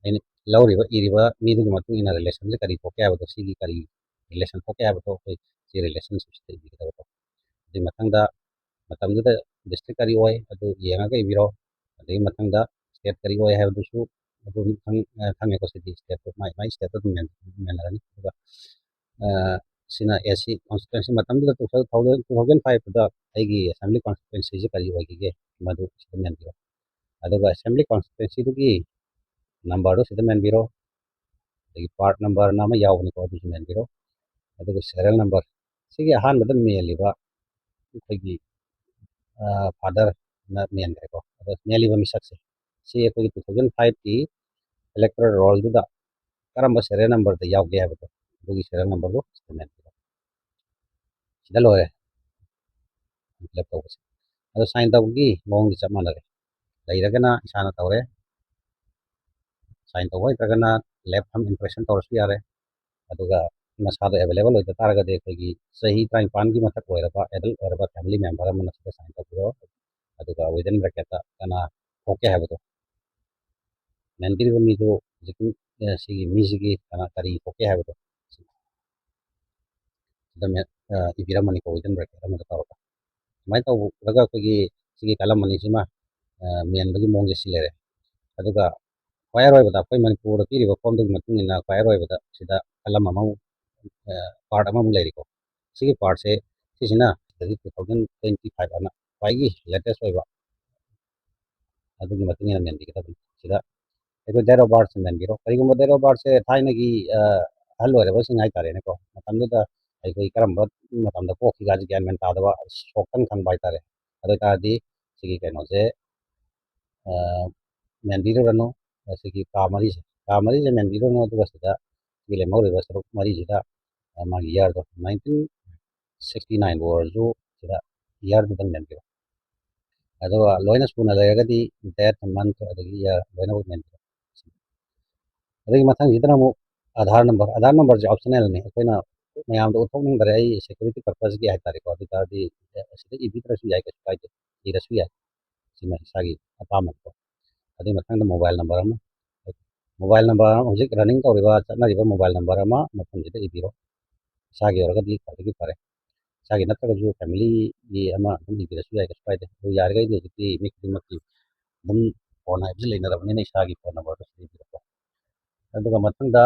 ꯑꯩꯅ ꯂꯧꯔꯤꯕ ꯏꯔꯤꯕ ꯃꯤꯗꯨꯒꯤ ꯃꯇꯨꯡ ꯏꯟꯅ ꯔꯤꯂꯦꯁꯟꯁꯦ ꯀꯔꯤ ꯊꯣꯛꯀꯦ ꯍꯥꯏꯕꯗꯣ ꯁꯤꯒꯤ ꯀꯔꯤ ꯔꯤꯂꯦꯁꯟ ꯊꯣꯛꯀꯦ ꯍꯥꯏꯕꯗꯣ ꯑꯩꯈꯣꯏ ꯁꯤ ꯔꯤꯂꯦꯁꯟꯁꯤꯞꯁꯤꯗ ꯏꯕꯤꯒꯗꯕꯀꯣ ꯑꯗꯨꯒꯤ ꯃꯊꯪꯗ ꯃꯇꯝꯗꯨꯗ ꯗꯤꯁꯇ꯭ꯔꯤꯛ ꯀꯔꯤ ꯑꯣꯏ ꯑꯗꯨ ꯌꯦꯡꯉꯒ ꯏꯕꯤꯔꯣ ꯑꯗꯨꯒꯤ ꯃꯊꯪꯗ ꯁ꯭ꯇꯦꯠ ꯀꯔꯤ ꯑꯣꯏ ꯍꯥꯏꯕꯗꯨꯁꯨ ꯑꯗꯨꯝ ꯈꯪꯉꯦꯀꯣ ꯁꯤꯗꯤ ꯁ꯭ꯇꯦꯠꯇꯨ ꯃꯥꯏ ꯁ꯭ꯇꯦꯠꯇꯨ ꯑꯗꯨꯝ ꯃꯦꯟꯅꯔꯅꯤ ꯑꯗꯨꯒ ꯁꯤꯅ ꯑꯦꯁ ꯁꯤ ꯀꯣꯟꯁꯇꯤꯇ꯭ꯋꯦꯟꯁꯤ ꯃꯇꯝꯗꯨꯗ 2005ꯗ ꯑꯩꯒꯤ ꯑꯦꯁꯦꯝꯕ꯭ꯂꯤ ꯀꯣꯟꯁꯇꯤꯇ꯭ꯋꯦꯟꯁꯤꯁꯤ ꯀꯔꯤ ꯑꯣꯏꯈꯤꯒꯦ ꯃꯗꯨ ꯁꯤꯗ ꯃꯦꯟꯕꯤꯔꯣ ꯑꯗꯨꯒ ꯑꯦꯁꯦꯝꯕ꯭ꯂꯤ ꯀꯣꯟꯁꯇꯤꯇ꯭ꯋꯦꯟꯁꯤꯗꯨꯒꯤ ꯅꯝꯕꯔꯗꯨ ꯁꯤꯗ ꯃꯦꯟꯕꯤꯔꯣ ꯑꯗꯒꯤ ꯄꯥꯔꯠ ꯅꯝꯕꯔꯅ ꯑꯃ ꯌꯥꯎꯕꯅꯤꯀꯣ ꯑꯗꯨꯁꯨ ꯃꯦꯟꯕꯤꯔꯣ ꯑꯗꯨꯒ ꯁꯦꯔꯤꯌꯦꯜ ꯅꯝꯕꯔ ꯁꯤꯒꯤ ꯑꯍꯥꯟꯕꯗ ꯃꯦꯜꯂꯤꯕ ꯑꯩꯈꯣꯏꯒꯤ ꯐꯥꯗꯔꯅ ꯃꯦꯟꯈ꯭ꯔꯦꯀꯣ ꯑꯗꯣ ꯃꯦꯜꯂꯤꯕ ꯃꯤꯁꯛꯁꯦ ꯁꯤ ꯑꯩꯈꯣꯏꯒꯤ 2005ꯀꯤ ꯏꯂꯦꯛꯇꯣꯔꯦꯜ ꯔꯣꯜꯗꯨꯗ ꯀꯔꯝꯕ ꯁꯦꯔꯤꯌꯦꯜ ꯅꯝꯕꯔꯗ ꯌꯥꯎꯒꯦ ꯍꯥꯏꯕꯗꯣ ꯑꯗꯨꯒꯤ ꯁꯦꯔꯤꯌꯦꯜ ꯅꯝꯕꯔꯗꯨ ꯁꯤꯗ ꯃꯦꯟꯕꯤꯔꯣ ꯁꯤꯗ ꯂꯣꯏꯔꯦ ꯐꯤꯜ ꯑꯞ ꯇꯧꯕꯁꯦ ꯑꯗꯣ ꯁꯥꯏꯟ ꯇꯧꯕꯒꯤ ꯃꯑꯣꯡꯗꯤ ꯆꯞ ꯃꯥꯟꯅꯔꯦ ꯂꯩꯔꯒꯅ ꯏꯁꯥꯅ ꯇꯧꯔꯦ ꯁꯥꯏꯟ ꯇꯧꯕ ꯍꯩꯇ꯭ꯔꯒꯅ ꯂꯦꯐ ꯊꯝ ꯏꯝꯄ꯭ꯔꯦꯁꯟ ꯇꯧꯔꯁꯨ ꯌꯥꯔꯦ ꯑꯗꯨꯒ ꯃꯁꯥꯗ ꯑꯦꯕꯥꯏꯂꯦꯕꯜ ꯑꯣꯏꯗ ꯇꯥꯔꯒꯗꯤ ꯑꯩꯈꯣꯏꯒꯤ ꯆꯍꯤ 19ꯒꯤ ꯃꯊꯛ ꯑꯣꯏꯔꯕ ꯑꯦꯗꯜꯠ ꯑꯣꯏꯔꯕ ꯐꯦꯃꯤꯂꯤ ꯃꯦꯝꯕꯔ ꯑꯃꯅ ꯁꯤꯗ ꯁꯥꯏꯟ ꯇꯧꯕꯤꯔꯣ ꯑꯗꯨꯒ ꯋꯤꯗꯤꯟ ꯕ꯭ꯔꯦꯀꯦꯠꯇ ꯀꯅꯥ ꯊꯣꯛꯀꯦ ꯍꯥꯏꯕꯗꯣ ꯃꯦꯟꯕꯤꯔꯤꯕ ꯃꯤꯗꯨ ꯍꯧꯖꯤꯛꯀꯤ ꯁꯤꯒꯤ ꯃꯤꯁꯤꯒꯤ ꯀꯔꯤ ꯊꯣꯛꯀꯦ ꯍꯥꯏꯕꯗꯣ ꯁꯤꯗ ꯏꯕꯤꯔꯝꯃꯅꯤꯀꯣ ꯋꯤꯗꯤꯟ ꯕ꯭ꯔꯦꯀꯦꯠ ꯑꯃꯗ ꯇꯧꯔꯒ ꯁꯨꯃꯥꯏꯅ ꯇꯧꯔꯒ ꯑꯩꯈꯣꯏꯒꯤ ꯁꯤꯒꯤ ꯀꯂꯝ ꯑꯅꯤꯁꯤꯃ ꯃꯦꯟꯕꯒꯤ ꯃꯑꯣꯡꯁꯦ ꯁꯤ ꯂꯩꯔꯦ ꯑꯗꯨꯒ ꯈ꯭ꯋꯥꯏ ꯑꯔꯣꯏꯕꯗ ꯑꯩꯈꯣꯏ ꯃꯅꯤꯄꯨꯔꯗ ꯄꯤꯔꯤꯕ ꯐꯣꯝꯗꯨꯒꯤ ꯃꯇꯨꯡ ꯏꯟꯅ ꯈ꯭ꯋꯥꯏ ꯑꯔꯣꯏꯕꯗ ꯁꯤꯗ ꯀꯂꯝ ꯑꯃꯃꯨꯛ ꯄꯥꯔꯠ ꯑꯃꯃꯨꯛ ꯂꯩꯔꯤꯀꯣ ꯁꯤꯒꯤ ꯄꯥꯔꯠꯁꯦ ꯁꯤꯁꯤꯅ ꯁꯤꯗꯒꯤ 2025 ꯑꯅ ꯈ꯭ꯋꯥꯏꯒꯤ ꯂꯦꯇꯦꯁ ꯑꯣꯏꯕ ꯑꯗꯨꯒꯤ ꯃꯇꯨꯡ ꯏꯟꯅ ꯃꯦꯟꯕꯤꯒꯗꯕꯅꯤ ꯁꯤꯗ ꯑꯩꯈꯣꯏ ꯗꯦꯠ ꯑꯣꯐ ꯕꯥꯔꯠꯁꯦ ꯃꯦꯟꯕꯤꯔꯣ ꯀꯔꯤꯒꯨꯝꯕ ꯗꯦꯠ ꯑꯣꯐ ꯕꯥꯔꯠꯁꯦ ꯊꯥꯏꯅꯒꯤ ꯑꯍꯜ ꯑꯣꯏꯔꯕꯁꯤꯡ ꯍꯥꯏꯇꯥꯔꯦꯅꯦꯀꯣ ꯃꯇꯝꯗꯨꯗ ꯑꯩꯈꯣꯏ ꯀꯔꯝꯕ ꯃꯇꯝꯗ ꯄꯣꯛꯈꯤꯒꯁꯤ ꯒ꯭ꯌꯥꯟ ꯃꯦꯟ ꯇꯥꯗꯕ ꯁꯣꯛꯇꯪ ꯈꯪꯕ ꯍꯥꯏꯇꯥꯔꯦ ꯑꯗꯨ ꯑꯣꯏꯇꯥꯔꯗꯤ ꯁꯤꯒꯤ ꯀꯩꯅꯣꯁꯦ ꯃꯦꯟꯕꯤꯔꯨꯔꯅꯨ ꯁꯤꯒꯤ ꯀꯥ ꯃꯔꯤꯁꯦ ꯃꯦꯟꯕꯤꯔꯨꯔꯅꯨ ꯑꯗꯨꯒ ꯁꯤꯗ ꯁꯤꯒꯤ ꯂꯦꯝꯍꯧꯔꯤꯕ ꯁꯔꯨꯛ ꯃꯔꯤꯁꯤꯗ ꯃꯥꯒꯤ ꯏꯌꯥꯔꯗꯣ 1969 ꯑꯣꯏꯔꯁꯨ ꯁꯤꯗ ꯏꯌꯥꯔꯗꯨꯗꯪ ꯃꯦꯟꯕꯤꯔꯣ ꯑꯗꯨꯒ ꯂꯣꯏꯅ ꯁꯨꯅ ꯂꯩꯔꯒꯗꯤ ꯗꯦꯠ ꯃꯟꯊ ꯑꯗꯒꯤ ꯏꯌꯥꯔ ꯂꯣꯏꯅꯃꯛ ꯃꯦꯟꯕꯤꯔꯣ ꯑꯗꯨꯒꯤ ꯃꯊꯪꯁꯤꯗꯅ ꯑꯃꯨꯛ ꯑꯙꯥꯔ ꯅꯝꯕꯔꯁꯦ ꯑꯣꯞꯁꯅꯦꯜꯅꯤ ꯑꯩꯈꯣꯏꯅ ꯃꯌꯥꯝꯗ ꯎꯠꯊꯣꯛꯅꯤꯡꯗꯔꯦ ꯑꯩ ꯁꯦꯀ꯭ꯌꯨꯔꯤꯇꯤ ꯄꯔꯄꯁꯀꯤ ꯍꯥꯏꯇꯥꯔꯦꯀꯣ ꯑꯗꯨ ꯇꯥꯔꯗꯤ ꯁꯤꯗ ꯏꯕꯤꯗ꯭ꯔꯁꯨ ꯌꯥꯏ ꯀꯩꯁꯨ ꯀꯥꯏꯗꯦ ꯏꯔꯁꯨ ꯌꯥꯏ ꯁꯤꯃ ꯏꯁꯥꯒꯤ ꯑꯄꯥꯝꯕꯅꯤꯀꯣ ꯑꯗꯨꯒꯤ ꯃꯊꯪꯗ ꯃꯣꯕꯥꯏꯜ ꯅꯝꯕꯔ ꯑꯃ ꯃꯣꯕꯥꯏꯜ ꯅꯝꯕꯔ ꯍꯧꯖꯤꯛ ꯔꯟꯅꯤꯡ ꯇꯧꯔꯤꯕ ꯆꯠꯅꯔꯤꯕ ꯃꯣꯕꯥꯏꯜ ꯅꯝꯕꯔ ꯑꯃ ꯃꯐꯝꯁꯤꯗ ꯏꯕꯤꯔꯣ ꯏꯁꯥꯒꯤ ꯑꯣꯏꯔꯒꯗꯤ ꯈ꯭ꯋꯥꯏꯗꯒꯤ ꯐꯔꯦ ꯏꯁꯥꯒꯤ ꯅꯠꯇ꯭ꯔꯒꯁꯨ ꯐꯦꯃꯤꯂꯤꯒꯤ ꯑꯃ ꯑꯗꯨꯝ ꯏꯕꯤꯔꯁꯨ ꯌꯥꯏ ꯀꯩꯁꯨ ꯀꯥꯏꯗꯦ ꯑꯗꯨ ꯌꯥꯔꯤꯈꯩꯗꯤ ꯍꯧꯖꯤꯛꯇꯤ ꯃꯤ ꯈꯨꯗꯤꯡꯃꯛꯀꯤ ꯑꯗꯨꯝ ꯐꯣꯟ ꯍꯥꯏꯕꯁꯤ ꯂꯩꯅꯔꯕꯅꯤꯅ ꯏꯁꯥꯒꯤ ꯐꯣꯟ ꯅꯝꯕꯔꯗꯣ ꯁꯤꯗ ꯏꯕꯤꯔꯛꯑꯣ ꯑꯗꯨꯒ ꯃꯊꯪꯗ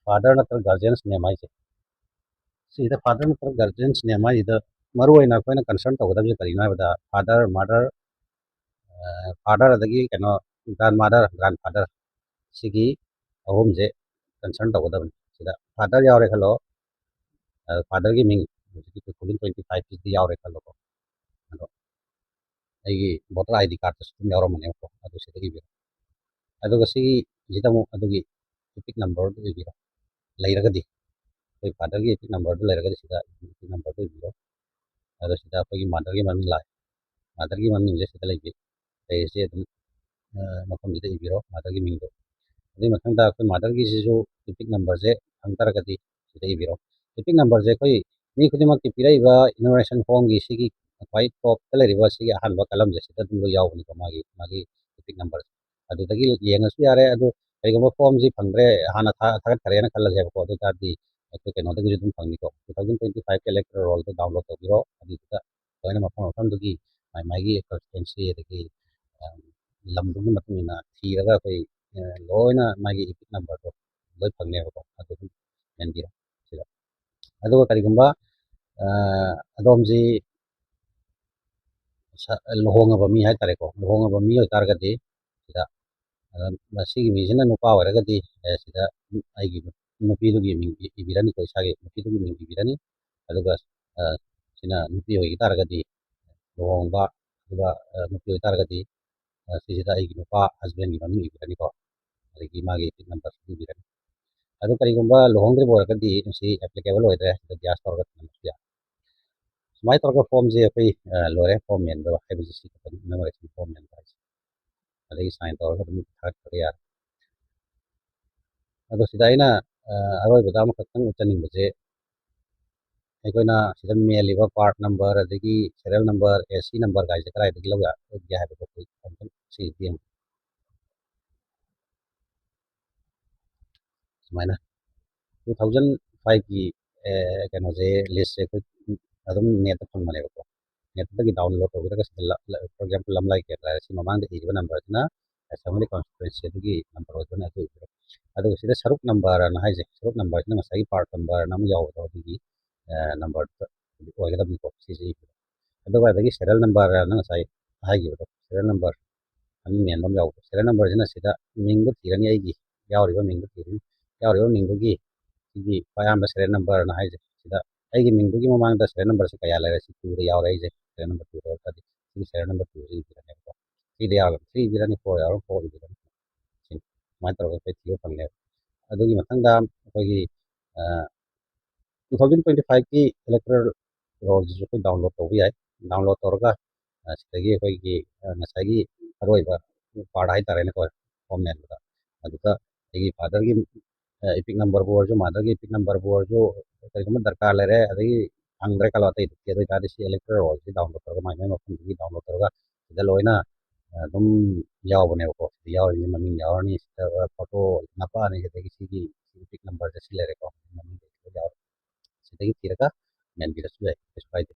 ꯐꯥꯗꯔ ꯅꯠꯇ꯭ꯔꯒ ꯒꯥꯔꯖꯤꯌꯟꯁ ꯅꯦꯝ ꯍꯥꯏꯁꯦ ꯁꯤꯗ ꯐꯥꯗꯔ ꯅꯠꯇ꯭ꯔꯒ ꯒꯥꯔꯖꯤꯌꯟꯁ ꯅꯦꯝ ꯍꯥꯏꯁꯤꯗ ꯃꯔꯨꯑꯣꯏꯅ ꯑꯩꯈꯣꯏꯅ ꯀꯟꯁꯔꯟ ꯇꯧꯒꯗꯕꯁꯦ ꯀꯔꯤꯅꯣ ꯍꯥꯏꯕꯗ ꯐꯥꯗꯔ ꯃꯥꯗꯔ ꯐꯥꯗꯔ ꯑꯗꯒꯤ ꯀꯩꯅꯣ ꯒ꯭ꯔꯥꯟ ꯃꯥꯗꯔ ꯒ꯭ꯔꯥꯟ ꯐꯥꯗꯔ ꯁꯤꯒꯤ ꯑꯍꯨꯝꯁꯦ ꯀꯟꯁꯔꯟ ꯇꯧꯒꯗꯕꯅꯤ ꯁꯤꯗ ꯐꯥꯗꯔ ꯌꯥꯎꯔꯦ ꯈꯜꯂꯣ ꯐꯥꯗꯔꯒꯤ ꯃꯤꯡ ꯍꯧꯖꯤꯛꯀꯤ 2025ꯁꯤꯗ ꯌꯥꯎꯔꯦ ꯈꯜꯂꯣꯀꯣ ꯑꯗꯣ ꯑꯩꯒꯤ ꯚꯣꯇꯔ ꯑꯥꯏ ꯗꯤ ꯀꯥꯔꯗꯇꯁꯨ ꯑꯗꯨꯝ ꯌꯥꯎꯔꯝꯃꯅꯦꯕꯀꯣ ꯑꯗꯨ ꯁꯤꯗ ꯏꯕꯤꯔꯣ ꯑꯗꯨꯒ ꯁꯤꯒꯤꯁꯤꯗ ꯑꯃꯨꯛ ꯑꯗꯨꯒꯤ ꯏꯄꯤꯛ ꯅꯝꯕꯔꯗꯨ ꯏꯕꯤꯔꯣ ꯂꯩꯔꯒꯗꯤ ꯑꯩꯈꯣꯏ ꯐꯥꯗꯔꯒꯤ ꯏꯄꯤꯛ ꯅꯝꯕꯔꯗꯨ ꯂꯩꯔꯒꯗꯤ ꯁꯤꯗ ꯏꯄꯤꯛ ꯅꯝꯕꯔꯗꯨ ꯏꯕꯤꯔꯣ ꯑꯗꯣ ꯁꯤꯗ ꯑꯩꯈꯣꯏꯒꯤ ꯃꯥꯗꯔꯒꯤ ꯃꯃꯤꯡ ꯂꯥꯛꯑꯦ ꯃꯥꯗꯔꯒꯤ ꯃꯃꯤꯡꯁꯦ ꯁꯤꯗ ꯂꯩꯔꯤꯁꯦ ꯑꯗꯨꯝ ꯃꯐꯝꯁꯤꯗ ꯏꯕꯤꯔꯣ ꯃꯥꯗꯔꯒꯤ ꯃꯤꯡꯗꯣ ꯑꯗꯨꯒꯤ ꯃꯊꯪꯗ ꯑꯩꯈꯣꯏ ꯃꯥꯗꯔꯒꯤꯁꯤꯁꯨ ꯏꯄꯤꯛ ꯅꯝꯕꯔꯁꯦ ꯈꯪ ꯇꯥꯔꯒꯗꯤ ꯁꯤꯗ ꯏꯕꯤꯔꯣ ꯏꯄꯤꯛ ꯅꯝꯕꯔꯁꯦ ꯑꯩꯈꯣꯏ ꯃꯤ ꯈꯨꯗꯤꯡꯃꯛꯀꯤ ꯄꯤꯔꯛꯏꯕ ꯏꯅꯣꯔꯦꯁꯟ ꯐꯣꯝꯒꯤ ꯁꯤꯒꯤ ꯈ꯭ꯋꯥꯏ ꯇꯣꯞꯇ ꯂꯩꯔꯤꯕ ꯁꯤꯒꯤ ꯑꯍꯥꯟꯕ ꯀꯂꯝꯁꯦ ꯁꯤꯗ ꯑꯗꯨꯝ ꯂꯣꯏ ꯌꯥꯎꯕꯅꯤꯀꯣ ꯃꯥꯒꯤ ꯏꯄꯤꯛ ꯅꯝꯕꯔꯁꯦ ꯑꯗꯨꯗꯒꯤ ꯌꯦꯡꯉꯁꯨ ꯌꯥꯔꯦ ꯑꯗꯨ ꯀꯩꯒꯨꯝꯕ ꯐꯣꯝꯁꯤ ꯐꯪꯗ꯭ꯔꯦ ꯍꯥꯟꯅ ꯊꯥꯒꯠꯈ꯭ꯔꯦꯅ ꯈꯜꯂꯁꯦꯕꯀꯣ ꯑꯗꯨ ꯑꯣꯏꯇꯥꯔꯗꯤ ꯑꯩꯈꯣꯏ ꯀꯩꯅꯣꯗꯒꯤꯁꯨ ꯑꯗꯨꯝ ꯐꯪꯅꯤꯀꯣ 2025 ꯏꯂꯦꯛꯇꯣꯔꯦꯜ ꯔꯣꯜꯗꯣ ꯗꯥꯎꯟꯂꯣꯗ ꯇꯧꯕꯤꯔꯣ ꯑꯗꯨꯗꯨꯒ ꯂꯣꯏꯅ ꯃꯐꯝꯗꯨꯒꯤ ꯃꯥꯒꯤ ꯀꯟꯁꯇꯤꯇꯨꯋꯦꯟꯁꯤ ꯑꯗꯒꯤ ꯂꯝꯗꯨꯒꯤ ꯃꯇꯨꯡ ꯏꯟꯅ ꯊꯤꯔꯒ ꯑꯩꯈꯣꯏ ꯂꯣꯏꯅ ꯃꯥꯒꯤ ꯏꯄꯤꯛ ꯅꯝꯕꯔꯗꯣ ꯂꯣꯏ ꯐꯪꯅꯦꯕꯀꯣ ꯑꯗꯨ ꯑꯗꯨꯝ ꯃꯦꯟꯕꯤꯔꯣ ꯁꯤꯗ ꯑꯗꯨꯒ ꯀꯔꯤꯒꯨꯝꯕ ꯑꯗꯣꯝꯁꯤ ꯂꯨꯍꯣꯡꯉꯕ ꯃꯤ ꯍꯥꯏꯇꯥꯔꯦꯀꯣ ꯂꯨꯍꯣꯡꯉꯕ ꯃꯤ ꯑꯣꯏꯇꯥꯔꯒꯗꯤ ꯁꯤꯗ ꯃꯁꯤꯒꯤ ꯃꯤꯁꯤꯅ ꯅꯨꯄꯥ ꯑꯣꯏꯔꯒꯗꯤ ꯁꯤꯗ ꯑꯩꯒꯤ ꯅꯨꯄꯤꯗꯨꯒꯤ ꯃꯤꯡ ꯏꯕꯤꯔꯅꯤꯀꯣ ꯏꯁꯥꯒꯤ ꯅꯨꯄꯤꯗꯨꯒꯤ ꯃꯤꯡ ꯏꯕꯤꯔꯅꯤ ꯑꯗꯨꯒ ꯁꯤꯅ ꯅꯨꯄꯤ ꯑꯣꯏꯈꯤ ꯇꯥꯔꯒꯗꯤ ꯂꯨꯍꯣꯡꯕ ꯑꯗꯨꯒ ꯅꯨꯄꯤ ꯑꯣꯏꯇꯥꯔꯒꯗꯤ ꯁꯤꯁꯤꯗ ꯑꯩꯒꯤ ꯅꯨꯄꯥ ꯍꯁꯕꯦꯟꯒꯤ ꯃꯃꯤꯡ ꯏꯕꯤꯔꯅꯤꯀꯣ ꯑꯗꯒꯤ ꯃꯥꯒꯤ ꯏꯄꯤꯛ ꯅꯝꯕꯔꯁꯨ ꯏꯕꯤꯔꯅꯤ ꯑꯗꯨ ꯀꯔꯤꯒꯨꯝꯕ ꯂꯨꯍꯣꯡꯗ꯭ꯔꯤꯕ ꯑꯣꯏꯔꯒꯗꯤ ꯃꯁꯤ ꯑꯦꯄ꯭ꯂꯤꯀꯦꯕꯜ ꯑꯣꯏꯗ꯭ꯔꯦ ꯁꯤꯗ ꯒ꯭ꯌꯥꯁ ꯇꯧꯔꯒ ꯊꯝꯕꯁꯨ ꯌꯥꯏ ꯁꯨꯃꯥꯏꯅ ꯇꯧꯔꯒ ꯐꯣꯝꯁꯦ ꯑꯩꯈꯣꯏ ꯂꯣꯏꯔꯦ ꯐꯣꯝ ꯃꯦꯟꯕ ꯍꯥꯏꯕꯁꯤ ꯁꯤ ꯈꯛꯇꯅꯤ ꯏꯅꯣꯔꯦꯁꯟ ꯐꯣꯝ ꯃꯦꯟꯕ ꯍꯥꯏꯁꯦ ꯑꯗꯒꯤ ꯁꯥꯏꯟ ꯇꯧꯔꯒ ꯑꯗꯨꯝ ꯊꯥꯒꯠꯄ ꯌꯥꯔꯦ ꯑꯗꯣ ꯁꯤꯗ ꯑꯩꯅ ꯑꯔꯣꯏꯕꯗ ꯑꯃꯈꯛꯇꯪ ꯎꯠꯆꯅꯤꯡꯕꯁꯦ ꯑꯩꯈꯣꯏꯅ ꯁꯤꯗ ꯃꯦꯜꯂꯤꯕ ꯄꯥꯔꯠ ꯅꯝꯕꯔ ꯑꯗꯒꯤ serial number S C number ꯒꯥꯏꯁꯦ ꯀꯗꯥꯏꯗꯒꯤ ꯂꯧꯒꯦ ꯍꯥꯏꯕꯗꯣ ꯑꯩꯈꯣꯏ ꯑꯃꯨꯛꯇꯪ ꯁꯤꯁꯤ ꯌꯦꯡꯉꯨ ꯁꯨꯃꯥꯏꯅ 2005ꯒꯤ ꯀꯩꯅꯣꯁꯦ ꯂꯤꯁꯁꯦ ꯑꯩꯈꯣꯏ ꯑꯗꯨꯝ ꯅꯦꯠꯇ ꯐꯪꯕꯅꯦꯕꯀோ ꯅꯦꯠꯇꯒꯤ ꯗꯥꯎꯟꯂꯣꯗ ꯇꯧꯕꯤꯔꯒ ꯁꯤꯗ ꯐꯣꯔ ꯑꯦꯛꯖꯥꯝꯄꯜ ꯂꯝꯂꯥꯏ ꯀꯦꯔꯂꯥ ꯁꯤ ꯃꯃꯥꯡꯗ ꯏꯔꯤꯕ ꯅꯝꯕꯔꯁꯤꯅ ꯑꯦꯁꯦꯝꯕ꯭ꯂꯤ ꯀꯣꯟꯁꯇꯤꯇꯨꯋꯦꯟꯁꯤ ꯑꯗꯨꯒꯤ ꯅꯝꯕꯔ ꯑꯣꯏꯕꯅ ꯑꯗꯨ ꯏꯕꯤꯔꯣ ꯑꯗꯨꯒ ꯁꯤꯗ ꯁꯔꯨꯛ ꯅꯝꯕꯔꯅ ꯍꯥꯏꯁꯦ ꯁꯔꯨꯛ ꯅꯝꯕꯔꯁꯤꯅ ꯉꯁꯥꯏꯒꯤ ꯄꯥꯔꯠ ꯅꯝꯕꯔꯅ ꯑꯃ ꯌꯥꯎꯕꯗꯣ ꯑꯗꯨꯒꯤ ꯅꯝꯕꯔꯗꯨꯗ ꯑꯣꯏꯒꯗꯕꯅꯤꯀꯣ ꯁꯤꯁꯦ ꯏꯕꯤꯔꯣ ꯑꯗꯨꯒ ꯑꯗꯒꯤ ꯁꯦꯔꯤꯌꯦꯜ ꯅꯝꯕꯔꯅ ꯉꯁꯥꯏ ꯍꯥꯏꯈꯤꯕꯗꯣ ꯁꯦꯔꯤꯌꯦꯜ ꯅꯝꯕꯔ ꯑꯅꯤ ꯃꯦꯟꯕ ꯑꯃ ꯌꯥꯎꯕꯗꯣ ꯁꯦꯔꯤꯌꯦꯜ ꯅꯝꯕꯔꯁꯤꯅ ꯁꯤꯗ ꯃꯤꯡꯗꯨ ꯊꯤꯔꯅꯤ ꯑꯩꯒꯤ ꯌꯥꯎꯔꯤꯕ ꯃꯤꯡꯗꯨ ꯊꯤꯔꯅꯤ ꯌꯥꯎꯔꯤꯕ ꯃꯤꯡꯗꯨꯒꯤ ꯁꯤꯒꯤ ꯑꯌꯥꯝꯕ ꯁꯦꯔꯤꯌꯦꯜ ꯅꯝꯕꯔꯅ ꯍꯥꯏꯁꯦ ꯁꯤꯗ ꯑꯩꯒꯤ ꯃꯤꯡꯗꯨꯒꯤ ꯃꯃꯥꯡꯗ ꯁꯦꯔꯤꯌꯦꯜ ꯅꯝꯕꯔꯁꯦ ꯀꯌꯥ ꯂꯩꯔꯦ ꯁꯤ ꯇꯨꯗ ꯌꯥꯎꯔꯦ ꯑꯩꯁꯦ ꯁꯦꯔꯤꯌꯦꯜ ꯅꯝꯕꯔ ꯇꯨꯗ ꯑꯣꯏꯇꯥꯔꯗꯤ ꯁꯤꯒꯤ ꯁꯦꯔꯤꯌꯦꯜ ꯅꯝꯕꯔ ꯇꯨꯁꯦ ꯏꯕꯤꯔꯅꯦꯕꯀꯣ ꯊ꯭ꯔꯤꯗ ꯌꯥꯎꯔꯒ ꯊ꯭ꯔꯤ ꯏꯕꯤꯔꯅꯤ ꯐꯣꯔ ꯌꯥꯎꯔꯒ ꯐꯣꯔ ꯏꯕꯤꯔꯅꯤ ꯁꯤꯅꯤ ꯁꯨꯃꯥꯏꯅ ꯇꯧꯔꯒ ꯑꯩꯈꯣꯏ ꯊꯤꯕ ꯐꯪꯉꯦꯕ ꯑꯗꯨꯒꯤ ꯃꯊꯪꯗ ꯑꯩꯈꯣꯏꯒꯤ 2025ꯒꯤ ꯏꯂꯦꯛꯇꯣꯔꯦꯜ ꯔꯣꯜꯁꯤꯁꯨ ꯑꯩꯈꯣই ꯗꯥꯎꯟꯂꯣꯗ ꯇꯧꯕ ꯌꯥꯏ ꯗꯥꯎꯟꯂꯣꯗ ꯇꯧꯔꯒ ꯁꯤꯗꯒꯤ ꯑꯩꯈꯣꯏꯒꯤ ꯉꯁꯥꯏꯒꯤ ꯑꯔꯣꯏꯕ ꯄꯥꯔꯠ ꯍꯥꯏꯇꯥꯔꯦꯅꯦꯀꯣ ꯐꯣꯝ ꯃꯦꯟꯕꯗ ꯑꯗꯨꯗ ꯑꯩꯒꯤ ꯐꯥꯗꯔꯒꯤ ꯏꯄꯤꯛ ꯅꯝꯕꯔꯕꯨ ꯑꯣꯏꯔꯁꯨ ꯃꯥꯗꯔꯒꯤ ꯏꯄꯤꯛ ꯅꯝꯕꯔꯕꯨ ꯑꯣꯏꯔꯁꯨ ꯀꯔꯤꯒꯨꯝꯕ ꯗꯔꯀꯥꯔ ꯂꯩꯔꯦ ꯑꯗꯒꯤ ꯐꯪꯗ꯭ꯔꯦ ꯈꯜꯂꯣ ꯑꯇꯩ ꯑꯗꯨ ꯑꯣꯏꯇꯥꯔꯗꯤ ꯁꯤ ꯏꯂꯦꯛꯇꯣꯔꯦꯜ ꯔꯣꯜꯁꯤ ꯗꯥꯎꯟꯂꯣꯗ ꯇꯧꯔꯒ ꯃꯥꯏ ꯃꯥꯏ ꯃꯐꯝꯗꯨꯒꯤ ꯗꯥꯎꯟꯂꯣꯗ ꯇꯧꯔꯒ ꯁꯤꯗ ꯂꯣꯏꯅ ꯑꯗꯨꯝ ꯌꯥꯎꯕꯅꯦꯕꯀꯣ ꯁꯤꯗ ꯌꯥꯎꯔꯤꯁꯤ ꯃꯃꯤꯡ ꯌꯥꯎꯔꯅꯤ ꯁꯤꯗ ꯐꯣꯇꯣ ꯅꯞꯄꯛꯑꯅꯤ ꯑꯗꯒꯤ ꯁꯤꯒꯤ ꯏꯄꯤꯛ ꯅꯝꯕꯔꯁꯦ ꯁꯤ ꯂꯩꯔꯦꯀꯣ ꯃꯃꯤꯡ ꯌꯥꯎꯔꯦ ꯁꯤꯗꯒꯤ ꯊꯤꯔꯒ ꯃꯦꯟꯕꯤꯔꯁꯨ ꯌꯥꯏ ꯀꯩꯁꯨ ꯀꯥꯏꯗꯦ